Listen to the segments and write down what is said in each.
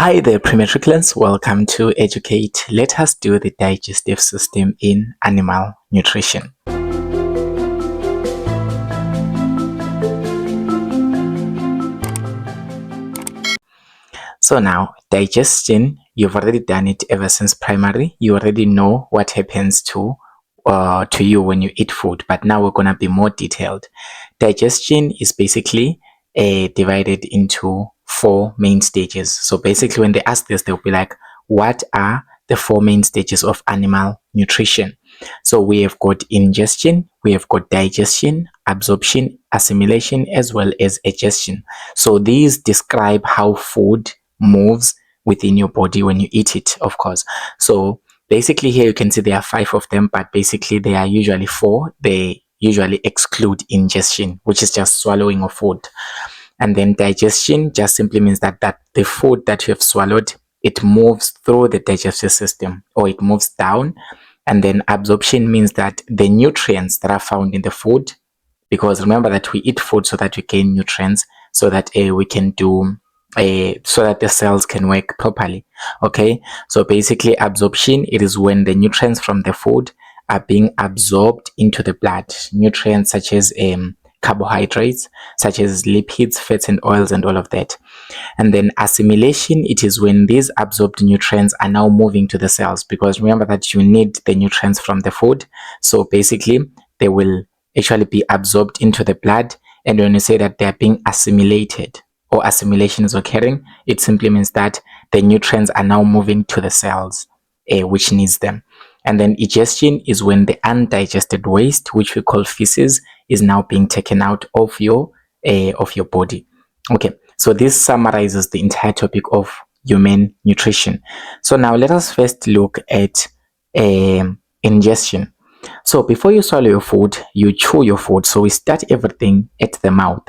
Hi there, pre-matriculants. Welcome to Educate. Let us do the digestive system in animal nutrition. So now, digestion, you've already done it ever since primary. You already know what happens to you when you eat food, but now we're going to be more detailed. Digestion is basically divided into four main stages. So basically, when they ask this, they'll be like, what are the four main stages of animal nutrition? So we have got ingestion, we have got digestion, absorption, assimilation, as well as digestion. So these describe how food moves within your body when you eat it, of course. So basically here you can see there are 5 of them, but basically there are usually 4. They usually exclude ingestion, which is just swallowing of food. And then digestion just simply means that the food that you have swallowed, it moves through the digestive system, or it moves down. And then absorption means that the nutrients that are found in the food, because remember that we eat food so that we gain nutrients, so that we can do so that the cells can work properly. Okay, so basically absorption, it is when the nutrients from the food are being absorbed into the blood. Nutrients such as carbohydrates, such as lipids, fats and oils, and all of that. And then assimilation, it is when these absorbed nutrients are now moving to the cells, because remember that you need the nutrients from the food. So basically they will actually be absorbed into the blood. And when you say that they're being assimilated, or assimilation is occurring, it simply means that the nutrients are now moving to the cells which needs them. And then digestion is when the undigested waste, which we call feces, is now being taken out of your body. Okay, so this summarizes the entire topic of human nutrition. So now let us first look at ingestion. So before you swallow your food, you chew your food. So we start everything at the mouth.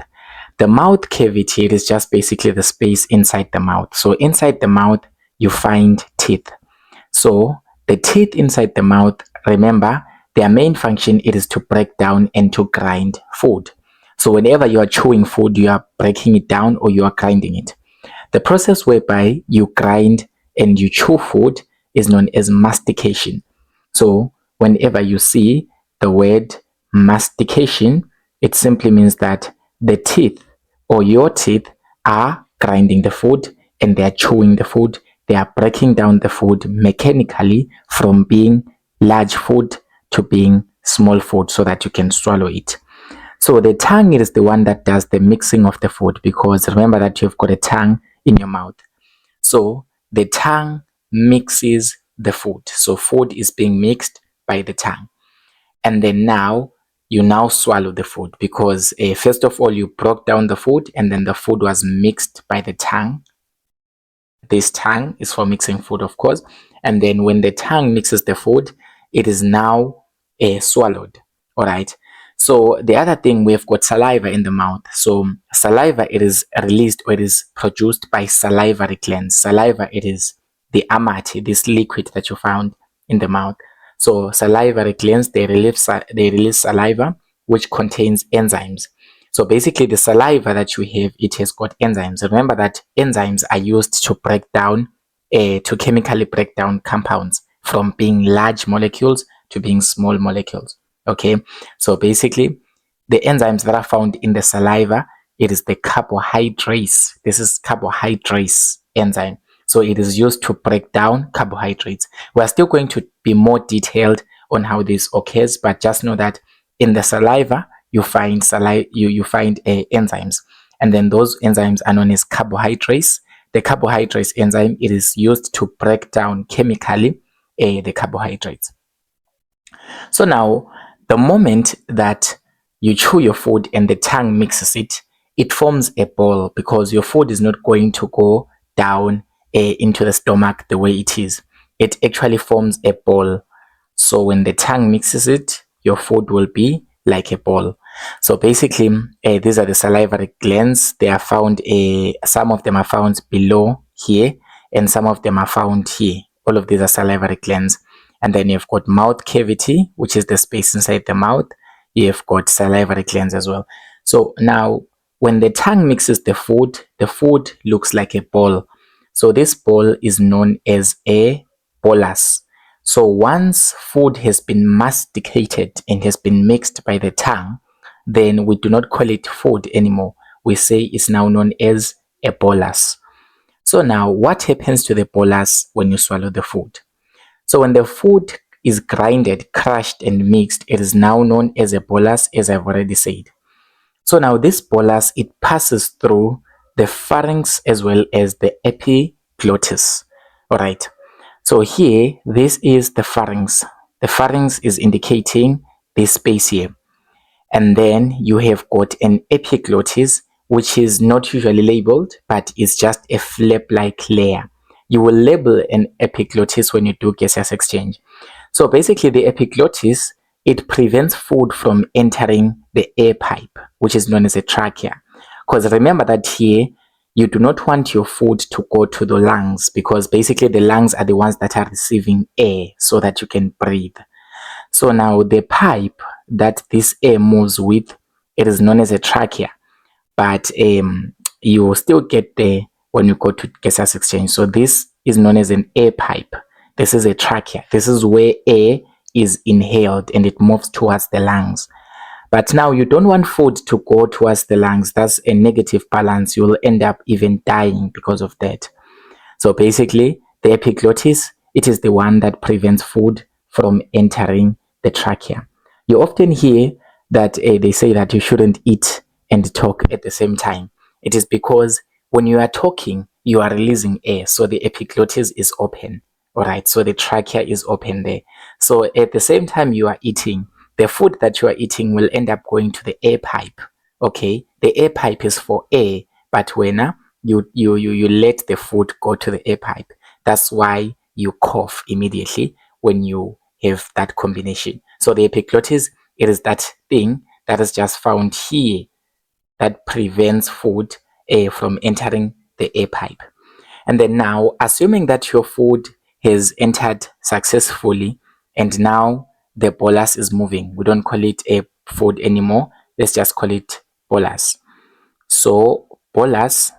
The mouth cavity, it is just basically the space inside the mouth. So inside the mouth, you find teeth. So the teeth inside the mouth, remember, their main function, it is to break down and to grind food. So whenever you are chewing food, you are breaking it down or you are grinding it. The process whereby you grind and you chew food is known as mastication. So whenever you see the word mastication, it simply means that the teeth or your teeth are grinding the food and they are chewing the food. They are breaking down the food mechanically from being large food to being small food so that you can swallow it. So the tongue is the one that does the mixing of the food, because remember that you've got a tongue in your mouth. So the tongue mixes the food. So food is being mixed by the tongue. And then now you now swallow the food, because first of all you broke down the food and then the food was mixed by the tongue. This tongue is for mixing food, of course. And then when the tongue mixes the food, it is now swallowed. All right. So the other thing, we've got saliva in the mouth. So saliva, it is released or it is produced by salivary glands. Saliva, it is the amati, this liquid that you found in the mouth. So salivary glands, they release saliva, which contains enzymes. So basically the saliva that you have, it has got enzymes. Remember that enzymes are used to break down, to chemically break down compounds from being large molecules to being small molecules. Okay, so basically the enzymes that are found in the saliva, it is the carbohydrates. This is carbohydrates enzyme. So it is used to break down carbohydrates. We are still going to be more detailed on how this occurs, but just know that in the saliva you find enzymes, and then those enzymes are known as carbohydrates. The carbohydrates enzyme, it is used to break down chemically the carbohydrates. So now the moment that you chew your food and the tongue mixes it, it forms a ball, because your food is not going to go down into the stomach the way it is. It actually forms a ball. So when the tongue mixes it, your food will be like a ball. So basically, these are the salivary glands. They are found, some of them are found below here, and some of them are found here. All of these are salivary glands. And then you've got mouth cavity, which is the space inside the mouth. You've got salivary glands as well. So now, when the tongue mixes the food looks like a ball. So this ball is known as a bolus. So once food has been masticated and has been mixed by the tongue, then we do not call it food anymore. We say it's now known as a bolus. So now what happens to the bolus when you swallow the food? So when the food is grinded, crushed and mixed, it is now known as a bolus, as I've already said. So now this bolus, it passes through the pharynx as well as the epiglottis. All right. So here, this is the pharynx. The pharynx is indicating this space here. And then you have got an epiglottis, which is not usually labeled, but is just a flap-like layer. You will label an epiglottis when you do gaseous exchange. So basically the epiglottis, it prevents food from entering the air pipe, which is known as a trachea. Because remember that here, you do not want your food to go to the lungs, because basically the lungs are the ones that are receiving air so that you can breathe. So now the pipe that this air moves with, it is known as a trachea, but you will still get there when you go to gaseous exchange. So this is known as an air pipe. This is a trachea. This is where air is inhaled and it moves towards the lungs. But now you don't want food to go towards the lungs. That's a negative balance. You will end up even dying because of that. So basically, the epiglottis, it is the one that prevents food from entering the trachea. You often hear that they say that you shouldn't eat and talk at the same time. It is because when you are talking, you are releasing air. So the epiglottis is open. All right. So the trachea is open there. So at the same time you are eating, the food that you are eating will end up going to the air pipe. Okay. The air pipe is for air, but when you let the food go to the air pipe, that's why you cough immediately when you have that combination. So the epiglottis, it is that thing that is just found here that prevents food from entering the air pipe. And then now, assuming that your food has entered successfully and now the bolus is moving, we don't call it a food anymore. Let's just call it bolus. So bolus,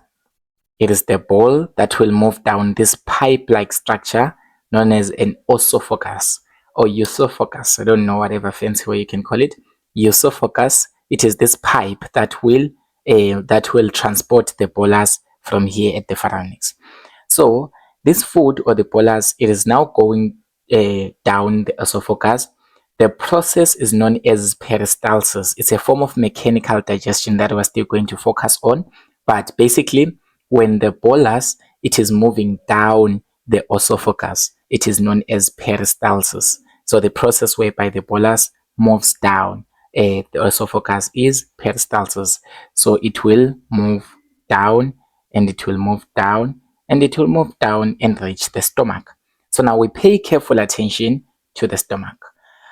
it is the ball that will move down this pipe-like structure known as an esophagus or esophagus. I don't know, whatever fancy way you can call it. Esophagus, it is this pipe that will transport the bolus from here at the pharynx. So this food or the bolus, it is now going down the esophagus. The process is known as peristalsis. It's a form of mechanical digestion that we're still going to focus on. But basically, when the bolus, it is moving down the esophagus, it is known as peristalsis. So the process whereby the bolus moves down the esophagus is peristalsis. So it will move down and it will move down and it will move down and reach the stomach. So now we pay careful attention to the stomach.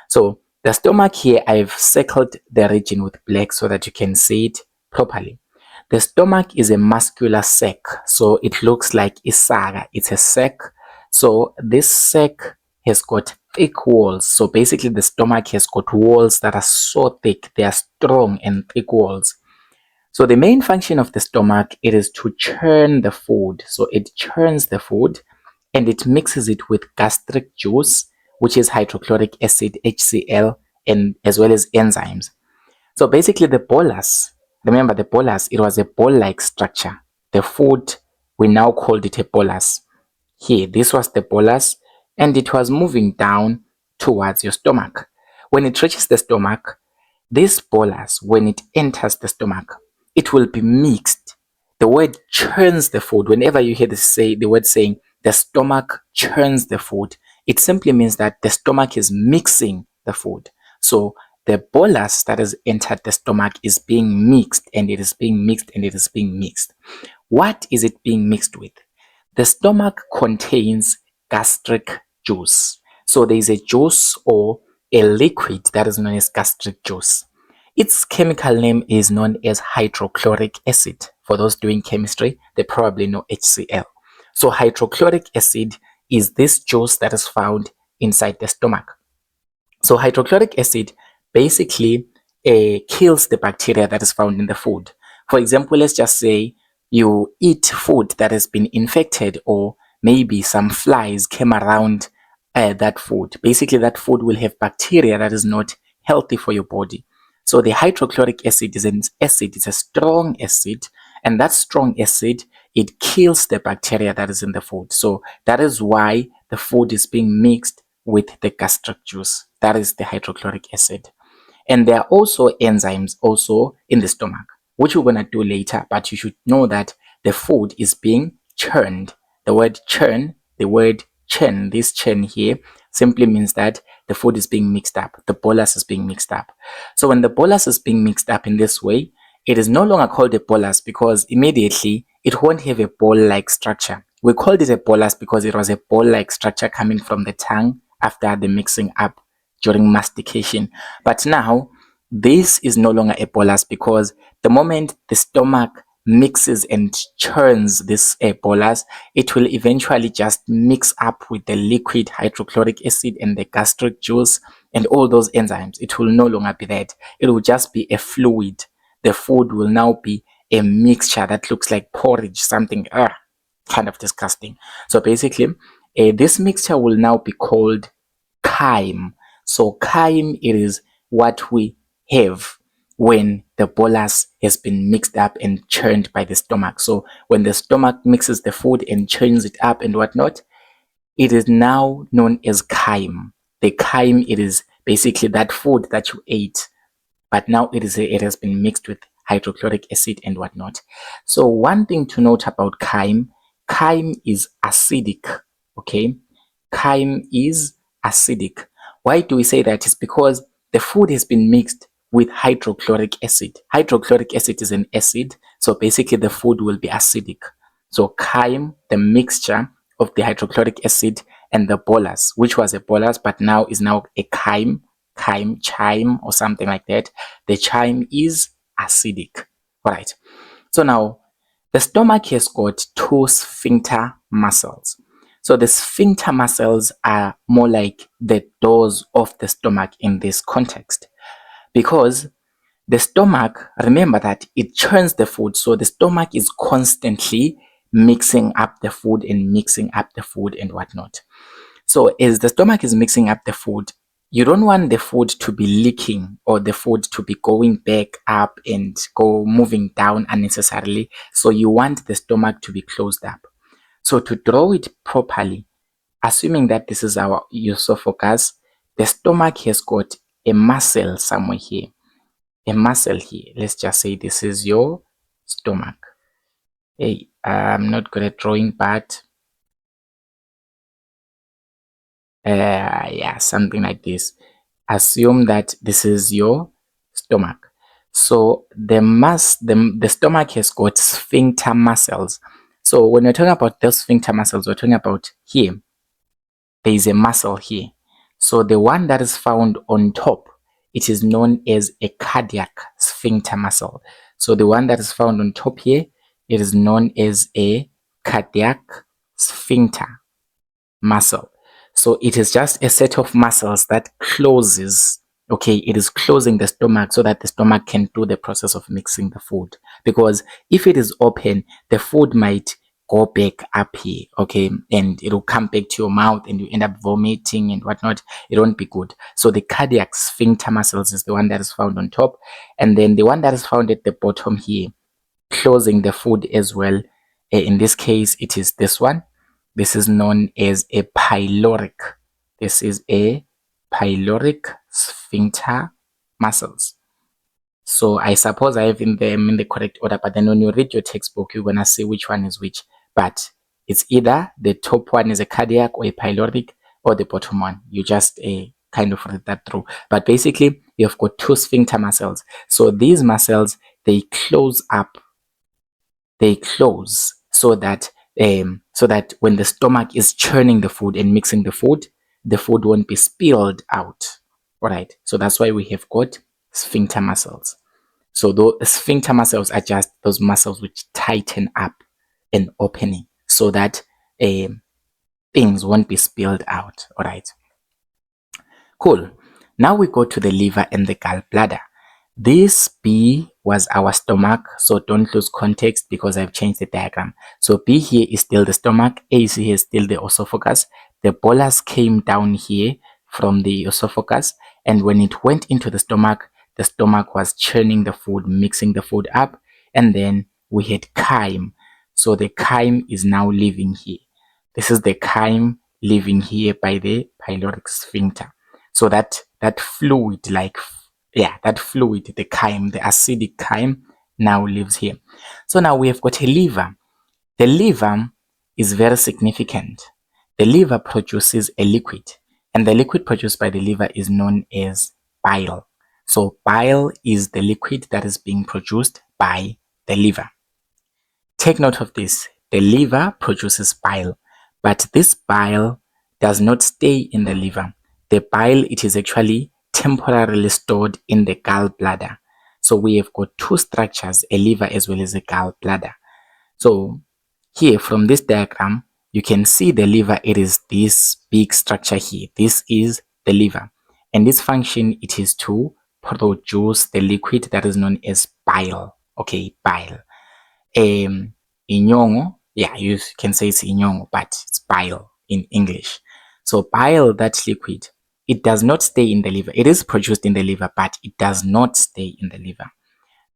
So the stomach here, I've circled the region with black so that you can see it properly. The stomach is a muscular sac, so it looks like a saga. It's a sac. So this sac has got thick walls. So basically the stomach has got walls that are so thick. They are strong and thick walls. So the main function of the stomach, it is to churn the food. So it churns the food and it mixes it with gastric juice, which is hydrochloric acid, HCl, and as well as enzymes. So basically the bolus, remember the bolus, it was a ball-like structure. The food, we now called it a bolus. Here, this was the bolus and it was moving down towards your stomach. When it reaches the stomach, this bolus, when it enters the stomach, it will be mixed. The word churns the food. Whenever you hear the word saying the stomach churns the food, it simply means that the stomach is mixing the food. So the bolus that has entered the stomach is being mixed and it is being mixed and it is being mixed. What is it being mixed with? The stomach contains gastric juice. So there is a juice or a liquid that is known as gastric juice. Its chemical name is known as hydrochloric acid. For those doing chemistry, they probably know HCl. So hydrochloric acid is this juice that is found inside the stomach. So hydrochloric acid basically kills the bacteria that is found in the food. For example, let's just say you eat food that has been infected, or maybe some flies came around that food. Basically, that food will have bacteria that is not healthy for your body. So the hydrochloric acid is an acid, it's a strong acid, and that strong acid, it kills the bacteria that is in the food. So that is why the food is being mixed with the gastric juice. That is the hydrochloric acid. And there are also enzymes also in the stomach, which we're going to do later, but you should know that the food is being churned. The word churn, this churn here simply means that the food is being mixed up. The bolus is being mixed up. So when the bolus is being mixed up in this way, it is no longer called a bolus because immediately it won't have a ball-like structure. We called it a bolus because it was a ball-like structure coming from the tongue after the mixing up during mastication. But now this is no longer a bolus because the moment the stomach mixes and churns this bolus, it will eventually just mix up with the liquid hydrochloric acid and the gastric juice and all those enzymes. It will no longer be that. It will just be a fluid. The food will now be a mixture that looks like porridge, something kind of disgusting. So basically, this mixture will now be called chyme. So chyme, it is what we have when the bolus has been mixed up and churned by the stomach. So when the stomach mixes the food and churns it up and whatnot, it is now known as chyme. The chyme, it is basically that food that you ate, but now it has been mixed with hydrochloric acid and whatnot. So one thing to note about chyme is acidic. Okay, chyme is acidic. Why do we say that? It's because the food has been mixed with hydrochloric acid. Hydrochloric acid is an acid, so basically the food will be acidic. So chyme, the mixture of the hydrochloric acid and the bolus, which was a bolus but now is now a chyme, or something like that. The chyme is acidic. All right. So now the stomach has got two sphincter muscles. So the sphincter muscles are more like the doors of the stomach in this context, because the stomach, remember that it churns the food. So the stomach is constantly mixing up the food and mixing up the food and whatnot. So as the stomach is mixing up the food, you don't want the food to be leaking or the food to be going back up and moving down unnecessarily. So you want the stomach to be closed up. So to draw it properly, assuming that this is our esophagus, the stomach has got a muscle somewhere here. A muscle here. Let's just say this is your stomach. Hey, I'm not good at drawing, but yeah, something like this. Assume that this is your stomach. So the stomach has got sphincter muscles. So when we're talking about those sphincter muscles, we're talking about here. There is a muscle here. So the one that is found on top, it is known as a cardiac sphincter muscle. So the one that is found on top here, it is known as a cardiac sphincter muscle. So it is just a set of muscles that closes. Okay, it is closing the stomach so that the stomach can do the process of mixing the food. Because if it is open, the food might go back up here, okay, and it will come back to your mouth and you end up vomiting and whatnot. It won't be good. So the cardiac sphincter muscles is the one that is found on top, and then the one that is found at the bottom here, closing the food as well. In this case, it is this one. This is known as a pyloric. This is a pyloric sphincter muscles. So I suppose I have them in the correct order, but then when you read your textbook, you're gonna see which one is which. But it's either the top one is a cardiac or a pyloric, or the bottom one. You just kind of read that through. But basically, you've got two sphincter muscles. So these muscles, they close up. They close so that when the stomach is churning the food and mixing the food won't be spilled out. All right. So that's why we have got sphincter muscles. So the sphincter muscles are just those muscles which tighten up and opening so that things won't be spilled out. All right. Cool. Now we go to the liver and the gallbladder. These be was our stomach, so don't lose context because I've changed the diagram. So B here is still the stomach, A is here is still the esophagus. The bolus came down here from the esophagus, and when it went into the stomach was churning the food, mixing the food up, and then we had chyme. So the chyme is now living here. This is the chyme living here by the pyloric sphincter. So that fluid, that fluid, the chyme, the acidic chyme, now lives here. So now we have got a liver. The liver is very significant. The liver produces a liquid, and the liquid produced by the liver is known as bile. So bile is the liquid that is being produced by the liver. Take note of this. The liver produces bile, but this bile does not stay in the liver. The bile, it is actually temporarily stored in the gallbladder. So we have got two structures, a liver as well as a gallbladder. So here from this diagram, you can see the liver, it is this big structure here. This is the liver. And its function, it is to produce the liquid that is known as bile. Okay, bile. Inyongo, yeah, you can say it's inyongo, but it's bile in English. So bile, that liquid, it does not stay in the liver. It is produced in the liver, but it does not stay in the liver.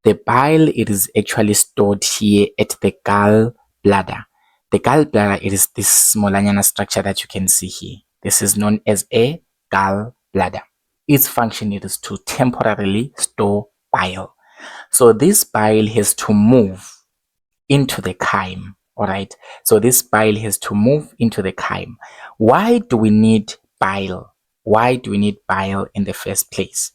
The bile, it is actually stored here at the gallbladder. The gallbladder, it is this small structure that you can see here. This is known as a gallbladder. Its function is to temporarily store bile. So this bile has to move into the chyme. All right. So this bile has to move into the chyme. Why do we need bile? Why do we need bile in the first place?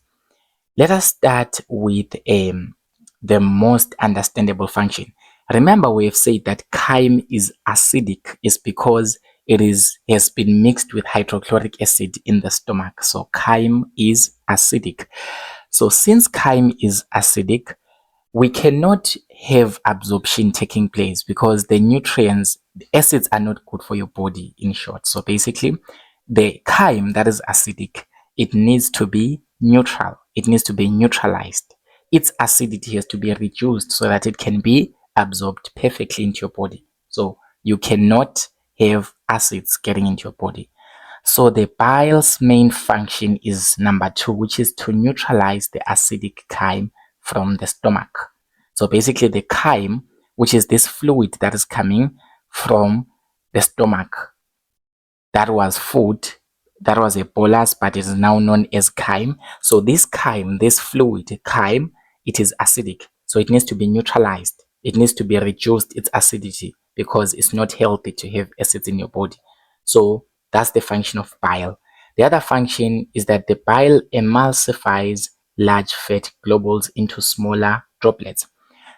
Let us start with the most understandable function. Remember, we have said that chyme is acidic is because it has been mixed with hydrochloric acid in the stomach. So chyme is acidic. So since chyme is acidic, we cannot have absorption taking place because the nutrients, the acids are not good for your body, in short. So basically, the chyme that is acidic, it needs to be neutral. It needs to be neutralized. Its acidity has to be reduced so that it can be absorbed perfectly into your body. So you cannot have acids getting into your body. So the bile's main function is number 2, which is to neutralize the acidic chyme from the stomach. So basically the chyme, which is this fluid that is coming from the stomach, that was food, that was a bolus, but it is now known as chyme. So this chyme, this fluid, chyme, it is acidic. So it needs to be neutralized. It needs to be reduced, its acidity, because it's not healthy to have acids in your body. So that's the function of bile. The other function is that the bile emulsifies large fat globules into smaller droplets.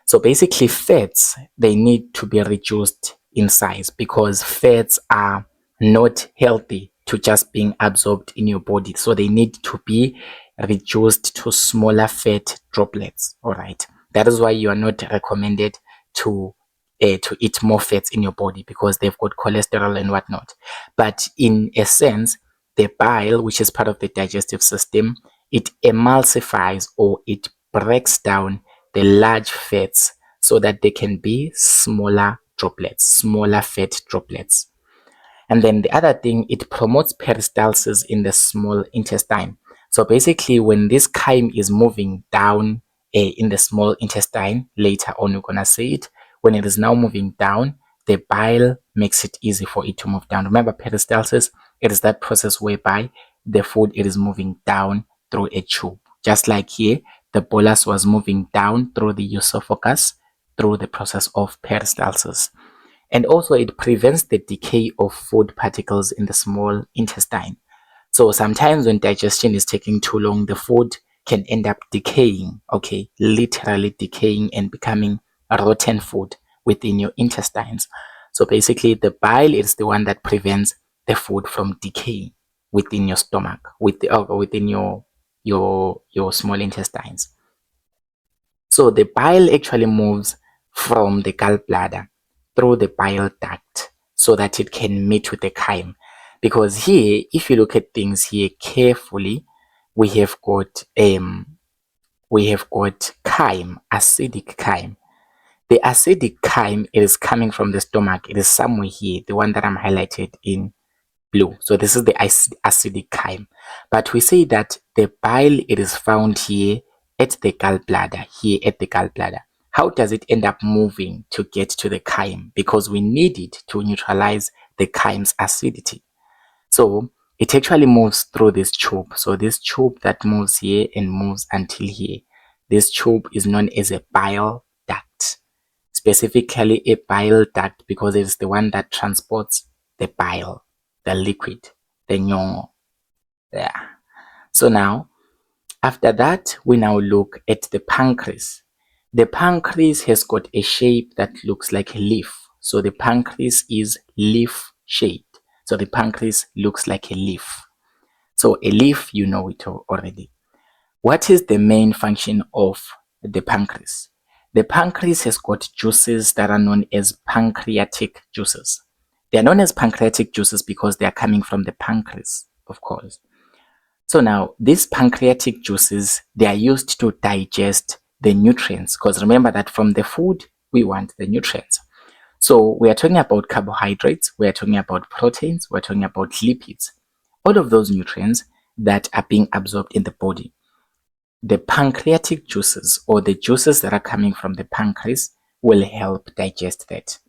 So basically fats, they need to be reduced in size because fats are not healthy to just being absorbed in your body. So they need to be reduced to smaller fat droplets. All right. That is why you are not recommended to eat more fats in your body because they've got cholesterol and whatnot. But in a sense, the bile, which is part of the digestive system, it emulsifies or it breaks down the large fats so that they can be smaller droplets, smaller fat droplets. And then the other thing, it promotes peristalsis in the small intestine. So basically, when this chyme is moving down in the small intestine, later on we're gonna say it, when it is now moving down, the bile makes it easy for it to move down. Remember, peristalsis, it is that process whereby the food, it is moving down through a tube. Just like here, the bolus was moving down through the esophagus through the process of peristalsis. And also it prevents the decay of food particles in the small intestine. So sometimes when digestion is taking too long, the food can end up decaying, okay, literally decaying and becoming rotten food within your intestines. So basically the bile is the one that prevents the food from decaying within your stomach, within your small intestines. So the bile actually moves from the gallbladder through the bile duct so that it can meet with the chyme. Because here, if you look at things here carefully, we have got we have got chyme, acidic chyme. The acidic chyme is coming from the stomach. It is somewhere here, the one that I'm highlighted in blue. So this is the acidic chyme. But we say that the bile, it is found here at the gallbladder, here at the gallbladder. How does it end up moving to get to the chyme? Because we need it to neutralize the chyme's acidity. So it actually moves through this tube. So this tube that moves here and moves until here, this tube is known as a bile duct. Specifically a bile duct because it is the one that transports the bile, the liquid, the nyongo. Yeah. So now, after that, we now look at the pancreas. The pancreas has got a shape that looks like a leaf. So the pancreas is leaf shaped. So the pancreas looks like a leaf. So a leaf, you know it already. What is the main function of the pancreas? The pancreas has got juices that are known as pancreatic juices. They are known as pancreatic juices because they are coming from the pancreas, of course. So now, these pancreatic juices, they are used to digest the nutrients because remember that from the food, we want the nutrients. So we are talking about carbohydrates, we are talking about proteins, we're talking about lipids. All of those nutrients that are being absorbed in the body. The pancreatic juices or the juices that are coming from the pancreas will help digest that.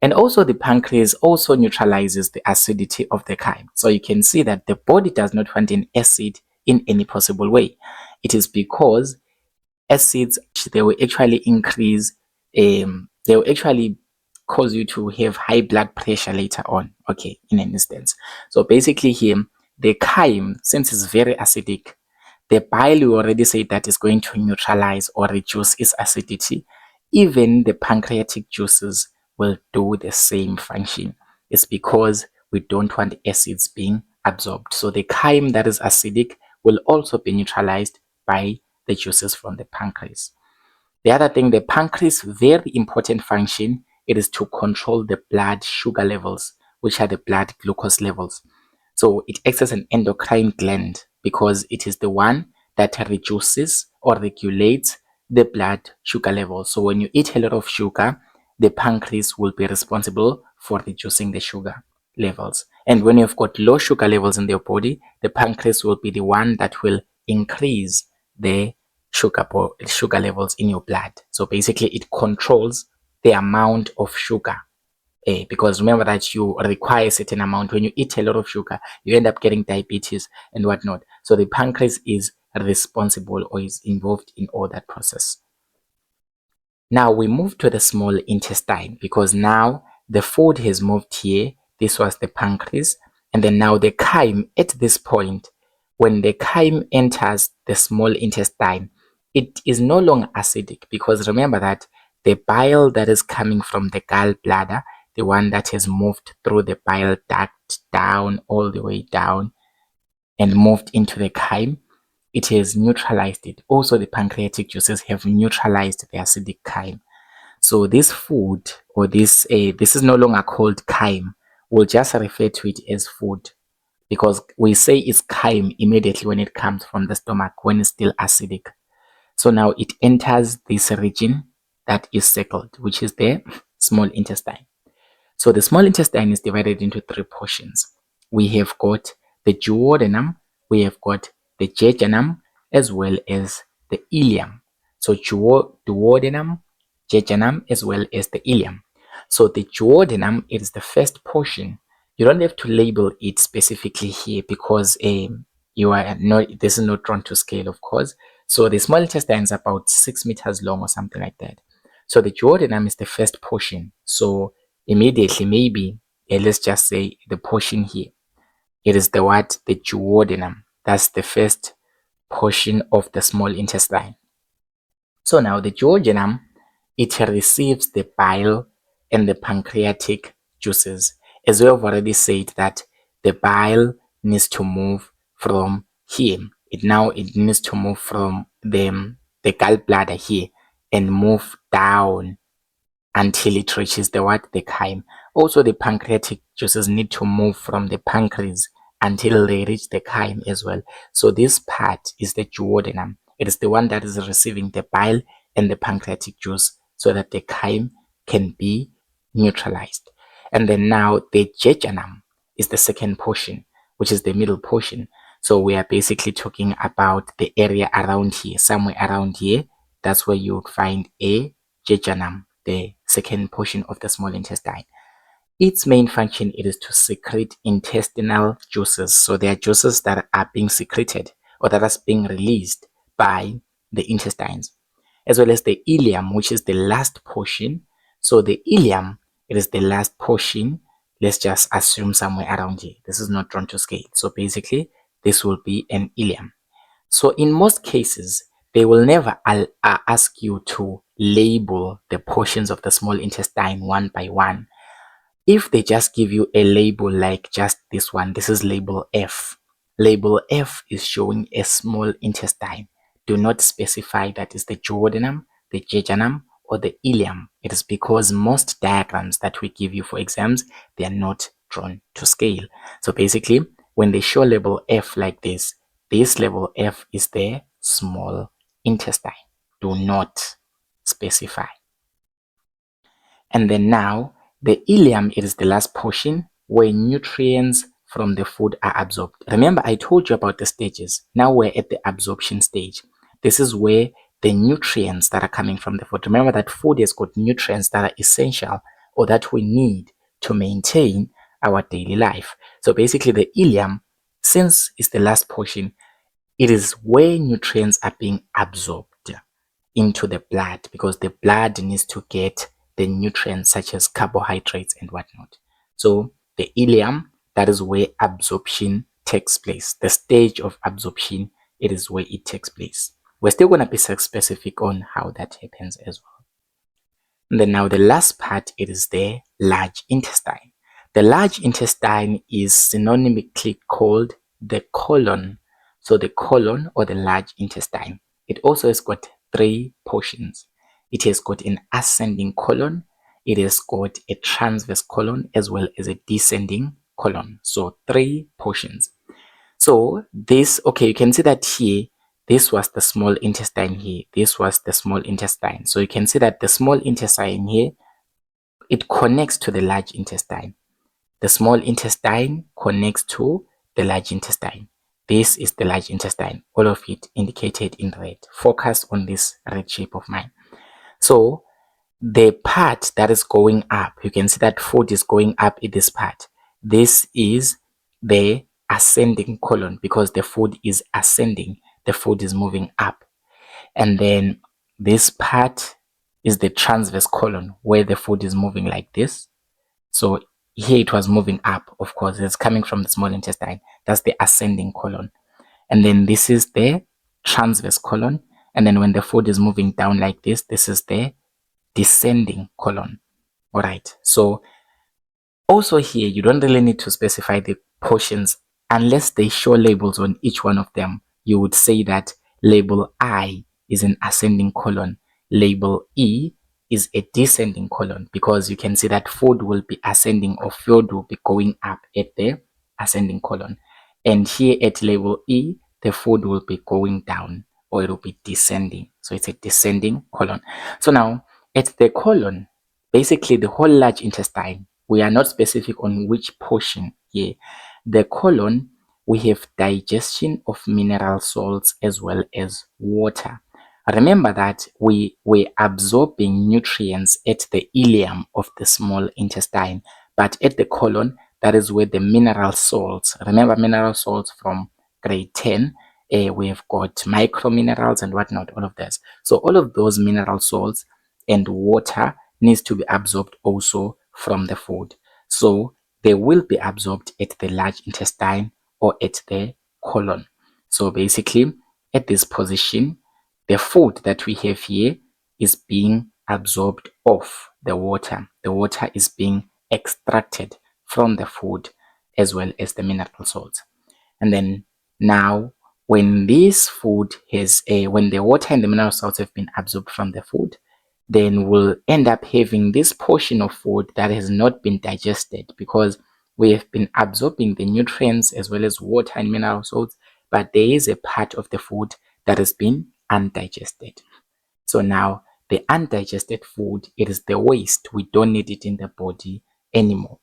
And also the pancreas also neutralizes the acidity of the chyme. So you can see that the body does not want an acid in any possible way. It is because acids, they will actually increase, they will actually cause you to have high blood pressure later on, okay, in an instance. So basically here, the chyme, since it's very acidic, the bile, we already said that is going to neutralize or reduce its acidity. Even the pancreatic juices will do the same function. It's because we don't want acids being absorbed. So the chyme that is acidic will also be neutralized by the juices from the pancreas. The other thing, the pancreas, very important function, it is to control the blood sugar levels, which are the blood glucose levels. So it acts as an endocrine gland because it is the one that reduces or regulates the blood sugar levels. So when you eat a lot of sugar, the pancreas will be responsible for reducing the sugar levels. And when you've got low sugar levels in your body, the pancreas will be the one that will increase the sugar levels in your blood. So basically it controls the amount of sugar, because remember that you require a certain amount. When you eat a lot of sugar, you end up getting diabetes and whatnot. So the pancreas is responsible or is involved in all that process. Now we move to the small intestine because now the food has moved here. This was the pancreas, and then now the chyme at this point, when the chyme enters the small intestine, it is no longer acidic because remember that the bile that is coming from the gallbladder, the one that has moved through the bile duct down all the way down and moved into the chyme, it has neutralized it. Also, the pancreatic juices have neutralized the acidic chyme. So this food or this is no longer called chyme. We'll just refer to it as food because we say it's chyme immediately when it comes from the stomach when it's still acidic. So now it enters this region that is circled, which is the small intestine. So the small intestine is divided into three portions. We have got the duodenum, we have got the jejunum, as well as the ileum. So duodenum, jejunum, as well as the ileum. So the duodenum is the first portion. You don't have to label it specifically here because you are not, this is not drawn to scale, of course. So the small intestine is about 6 meters long or something like that. So the duodenum is the first portion. So immediately, maybe, let's just say the portion here, it is the what? The duodenum. That's the first portion of the small intestine. So now the duodenum, it receives the bile and the pancreatic juices. As we have already said that the bile needs to move from here. It needs to move from the gallbladder here and move down until it reaches the what? The chyme. Also, the pancreatic juices need to move from the pancreas until they reach the chyme as well. So this part is the duodenum. It is the one that is receiving the bile and the pancreatic juice so that the chyme can be neutralized. And then now the jejunum is the second portion, which is the middle portion. So we are basically talking about the area around here, somewhere around here. That's where you would find a jejunum, the second portion of the small intestine. Its main function is to secrete intestinal juices. So there are juices that are being secreted or that are being released by the intestines, as well as the ileum, which is the last portion. So the ileum, it is the last portion. Let's just assume somewhere around here. This is not drawn to scale. So basically, this will be an ileum. So in most cases, they will never ask you to label the portions of the small intestine one by one. If they just give you a label like just this one, this is label F. Label F is showing a small intestine. Do not specify that is the duodenum, the jejunum, or the ileum. It is because most diagrams that we give you for exams, they are not drawn to scale. So basically, when they show label F like this label F is the small intestine. Do not specify. And then now, the ileum, it is the last portion where nutrients from the food are absorbed. Remember, I told you about the stages. Now we're at the absorption stage. This is where the nutrients that are coming from the food. Remember that food has got nutrients that are essential or that we need to maintain our daily life. So basically, the ileum, since it's the last portion, it is where nutrients are being absorbed into the blood because the blood needs to get the nutrients such as carbohydrates and whatnot. So the ileum, that is where absorption takes place. The stage of absorption, it is where it takes place. We're still going to be specific on how that happens as well. And then now the last part, it is the large intestine. The large intestine is synonymically called the colon. So the colon or the large intestine, it also has got three portions. It has got an ascending colon, it has got a transverse colon as well as a descending colon. So three portions. So this, okay, you can see that here, this was the small intestine here. This was the small intestine. So you can see that the small intestine here, it connects to the large intestine. The small intestine connects to the large intestine. This is the large intestine. All of it indicated in red. Focus on this red shape of mine. So the part that is going up, you can see that food is going up in this part. This is the ascending colon because the food is ascending. The food is moving up. And then this part is the transverse colon where the food is moving like this. So here it was moving up, of course, it's coming from the small intestine. That's the ascending colon. And then this is the transverse colon. And then when the food is moving down like this, this is the descending colon. All right. So also here, you don't really need to specify the portions unless they show labels on each one of them. You would say that label I is an ascending colon. Label E is a descending colon because you can see that food will be ascending or food will be going up at the ascending colon. And here at label E, the food will be going down or it will be descending. So it's a descending colon. So now at the colon, basically the whole large intestine, we are not specific on which portion here. The colon, we have digestion of mineral salts as well as water. Remember that we were absorbing nutrients at the ileum of the small intestine, but at the colon, that is where the mineral salts, remember mineral salts from grade 10, we've got micro minerals and whatnot, all of this. So all of those mineral salts and water needs to be absorbed also from the food. So they will be absorbed at the large intestine or at the colon. So basically, at this position, the food that we have here is being absorbed off the water. The water is being extracted from the food as well as the mineral salts. And then now when this food has when the water and the mineral salts have been absorbed from the food, then we'll end up having this portion of food that has not been digested because we have been absorbing the nutrients as well as water and mineral salts, but there is a part of the food that has been undigested. So now the undigested food, it is the waste. We don't need it in the body anymore.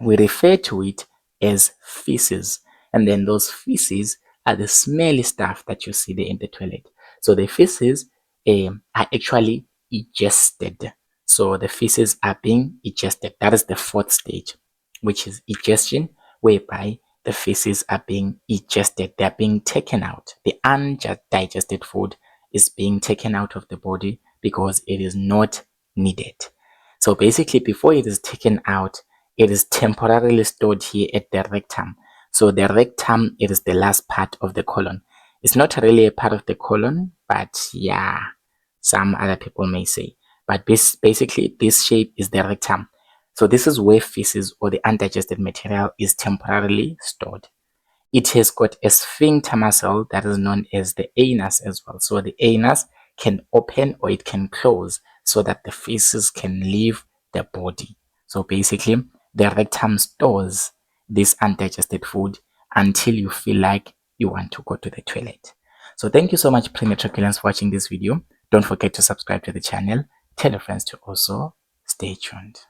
We refer to it as feces. And then those feces are the smelly stuff that you see there in the toilet. So the feces are actually digested. So the feces are being digested. That is the fourth stage, which is digestion, whereby the feces are being digested. They are being taken out. The undigested food is being taken out of the body because it is not needed. So basically, before it is taken out, it is temporarily stored here at the rectum. So the rectum, it is the last part of the colon. It's not really a part of the colon, but yeah, some other people may say. But basically, this shape is the rectum. So this is where feces or the undigested material is temporarily stored. It has got a sphincter muscle that is known as the anus as well. So the anus can open or it can close so that the feces can leave the body. So basically, the rectum stores this undigested food until you feel like you want to go to the toilet. So thank you so much, Plenitroculans, for watching this video. Don't forget to subscribe to the channel. Tell your friends to also stay tuned.